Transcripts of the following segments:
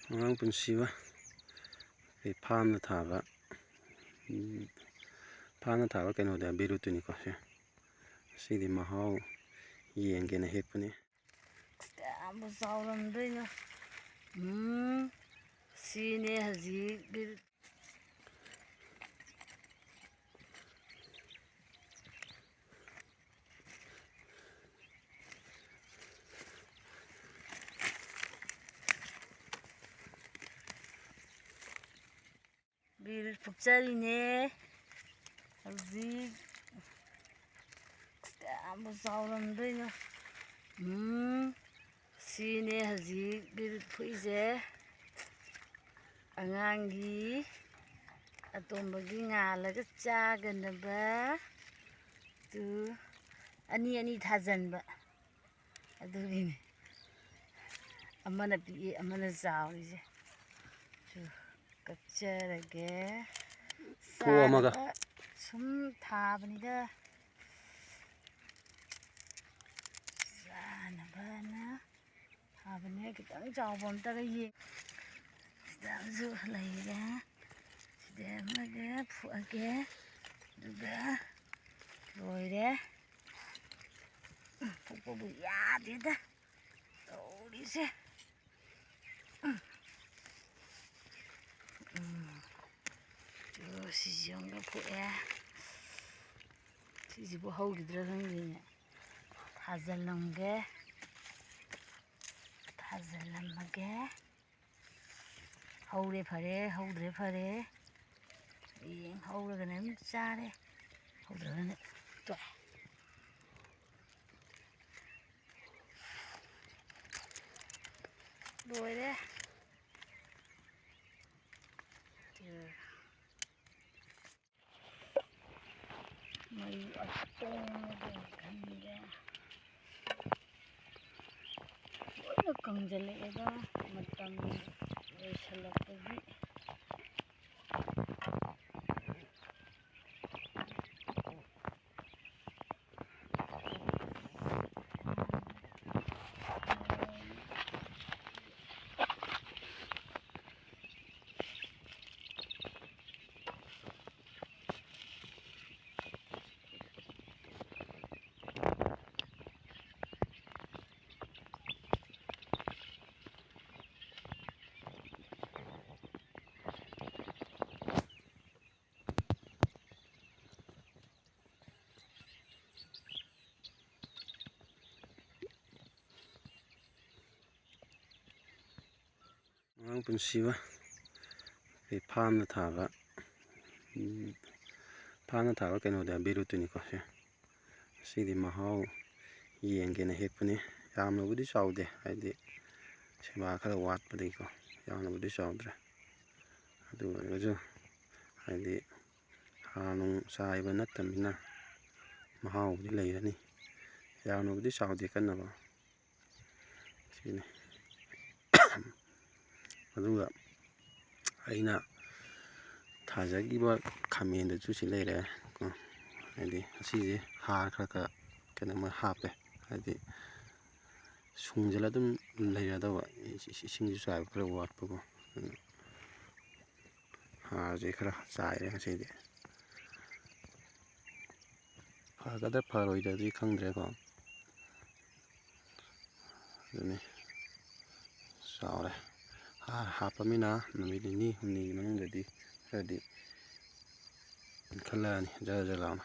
ꯑꯉꯥꯡ ꯄꯨꯟꯁꯤꯕ ꯐꯥꯝꯅ ꯊꯥꯕ ꯀꯩꯅꯣꯗ ꯕꯤꯔꯨꯠꯇꯨꯅꯤꯀꯣ ꯁꯦ ꯁꯤꯗꯤ ꯃꯍꯥꯎ ꯌꯦꯡꯒꯦꯅ ꯍꯦꯛꯄꯅꯤ꯫ ꯀꯌꯥꯝꯕꯨ ꯆꯥꯎꯔꯝꯗꯣꯏꯅꯣ꯫ ꯁꯤꯅꯦ ꯍꯧꯖꯤꯛ ꯕꯤꯔꯨꯠ ꯐꯨꯛꯆꯔꯤꯅꯦ ꯍꯧꯖꯤꯛ ꯀꯌꯥꯝꯕꯨ ꯆꯥꯎꯔꯝꯗꯣꯏꯅꯣ꯫ ꯁꯤꯅꯦ ꯍꯧꯖꯤꯛ ꯕꯤꯔꯨꯠ ꯐꯨꯛꯏꯁꯦ ꯑꯉꯥꯡꯒꯤ ꯑꯇꯣꯝꯕꯒꯤ ꯉꯥꯜꯂꯒ ꯆꯥꯒꯅꯕ ꯑꯅꯤ ꯑꯅꯤ ꯊꯥꯖꯟꯕ ꯑꯗꯨꯒꯤꯅꯤ ꯑꯃꯅ ꯄꯤꯛꯏ ꯑꯃꯅ ꯆꯥꯎꯔꯤꯁꯦ꯫ ꯀꯛꯆꯔꯒꯦ ꯆꯥꯅꯕ ꯁꯨꯝ ꯊꯥꯕꯅꯤꯗ ꯆꯥꯅꯕꯅ ꯊꯥꯕꯅꯦ꯫ ꯈꯤꯇꯪ ꯆꯥꯎꯕ ꯑꯝꯇꯒ ꯌꯦꯡ ꯁꯤꯗꯁꯨ ꯂꯩꯔꯦ ꯁꯤꯗ ꯑꯃꯒ ꯐꯨꯛꯑꯒꯦ ꯑꯗꯨꯒ ꯂꯣꯏꯔꯦ꯫ ꯐꯨꯛꯄꯕꯨ ꯌꯥꯗꯦꯗ ꯇꯧꯔꯤꯁꯦ꯫ ꯁꯤꯁꯨ ꯑꯃꯒ ꯐꯨꯛꯑꯦ ꯁꯤꯁꯤꯕꯨ ꯍꯧꯈꯤꯗ꯭ꯔꯥ ꯈꯪꯗꯦꯅꯦ ꯊꯥꯖꯤꯜꯂꯝꯃꯒꯦ ꯍꯧꯔꯦ ꯐꯔꯦ ꯍꯧꯗ꯭ꯔꯦ ꯐꯔꯦ ꯍꯌꯦꯡ ꯍꯧꯔꯒꯅ ꯑꯗꯨꯝ ꯆꯥꯔꯦ ꯍꯧꯗ꯭ꯔꯒꯅ ꯇꯣꯛꯑꯦ꯫ ꯂꯣꯏꯔꯦ ꯃꯔꯨ ꯑꯇꯣꯡꯕꯗ ꯈꯟꯒꯦ ꯂꯣꯏꯅ ꯀꯪꯁꯤꯜꯂꯛꯑꯦꯗ ꯃꯇꯝ ꯂꯣꯏꯁꯤꯜꯂꯛꯄꯒꯤ꯫ ꯑꯉꯥꯡ ꯄꯨꯟꯁꯤꯕ ꯐꯥꯝꯅ ꯊꯥꯕ ꯀꯩꯅꯣꯗ ꯕꯤꯔꯨꯠꯇꯨꯅꯤꯀꯣ ꯁꯦ ꯁꯤꯗꯤ ꯃꯍꯥꯎ ꯌꯦꯡꯒꯦꯅ ꯍꯦꯛꯄꯅꯤ꯫ ꯌꯥꯝꯅꯕꯨꯗꯤ ꯆꯥꯎꯗꯦ ꯍꯥꯏꯗꯤ ꯁꯦꯕꯥ ꯈꯔ ꯋꯥꯠꯄꯗꯒꯤꯀꯣ ꯌꯥꯝꯅꯕꯨꯗꯤ ꯆꯥꯎꯗ꯭ꯔꯦ ꯑꯗꯨ ꯑꯣꯏꯔꯒꯁꯨ ꯍꯥꯏꯗꯤ ꯍꯥꯔ ꯅꯨꯡ ꯆꯥꯏꯕ ꯅꯠꯇꯕꯅꯤꯅ ꯃꯍꯥꯎꯕꯨꯗꯤ ꯂꯩꯔꯅꯤ꯫ ꯌꯥꯝꯅꯕꯨꯗꯤ ꯆꯥꯎꯗꯦ ꯀꯟꯅꯕ ꯁꯤꯅꯤ꯫ ꯑꯗꯨꯒ ꯑꯩꯅ ꯊꯥꯖꯈꯤꯕ ꯈꯥꯃꯦꯟꯗꯁꯨ ꯁꯤ ꯂꯩꯔꯦ ꯍꯥꯏꯗꯤ ꯑꯁꯤꯁꯦ ꯍꯥꯔ ꯈꯔ ꯀꯩꯅꯣꯃ ꯍꯥꯞꯄꯦ ꯍꯥꯏꯗꯤ ꯁꯨꯡꯖꯜꯂ ꯑꯗꯨꯝ ꯂꯩꯔꯗꯕ ꯏꯁꯤꯡꯁꯨ ꯆꯥꯏꯕ ꯈꯔ ꯋꯥꯠꯄꯀꯣ ꯍꯥꯔꯁꯦ ꯈꯔ ꯆꯥꯏꯔꯦ ꯉꯁꯤꯗꯤ꯫ ꯐꯒꯗ꯭ꯔꯥ ꯐꯔꯣꯏꯗ꯭ꯔꯗꯤ ꯈꯪꯗ꯭ꯔꯦꯀꯣ ꯑꯗꯨꯅꯤ ꯆꯥꯎꯔꯦ ꯍꯥꯔ ꯍꯥꯞꯄꯃꯤꯅ ꯅꯨꯃꯤꯠ ꯅꯤꯅꯤ ꯍꯨꯝꯅꯤꯒꯤ ꯃꯅꯨꯡꯗꯗꯤ ꯈꯔꯗꯤ ꯏꯟꯈꯠꯂꯛꯑꯅꯤ ꯖꯔ ꯖꯔ ꯂꯥꯎꯅ꯫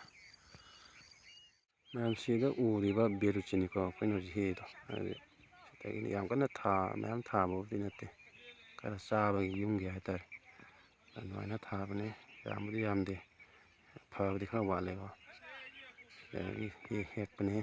ꯃꯌꯥꯝꯁꯤꯗ ꯎꯔꯤꯕ ꯕꯤꯔꯨꯠꯁꯤꯅꯤꯀꯣ ꯑꯩꯈꯣꯏꯅ ꯍꯧꯖꯤꯛ ꯍꯦꯛꯏꯗꯣ ꯍꯥꯏꯗꯤ ꯁꯤꯗꯒꯤꯅꯤ ꯌꯥꯝ ꯀꯟꯅ ꯃꯌꯥꯝ ꯊꯥꯕꯕꯨꯗꯤ ꯅꯠꯇꯦ ꯈꯔ ꯆꯥꯕꯒꯤ ꯌꯨꯝꯒꯤ ꯍꯥꯏꯇꯥꯔꯦ ꯑꯗꯨꯃꯥꯏꯅ ꯊꯥꯕꯅꯦ ꯌꯥꯝꯕꯨꯗꯤ ꯌꯥꯝꯗꯦ ꯐꯕꯗꯤ ꯈꯔ ꯋꯥꯠꯂꯦꯀꯣ ꯁꯤꯗꯒꯤ ꯍꯦꯛꯄꯅꯦ꯫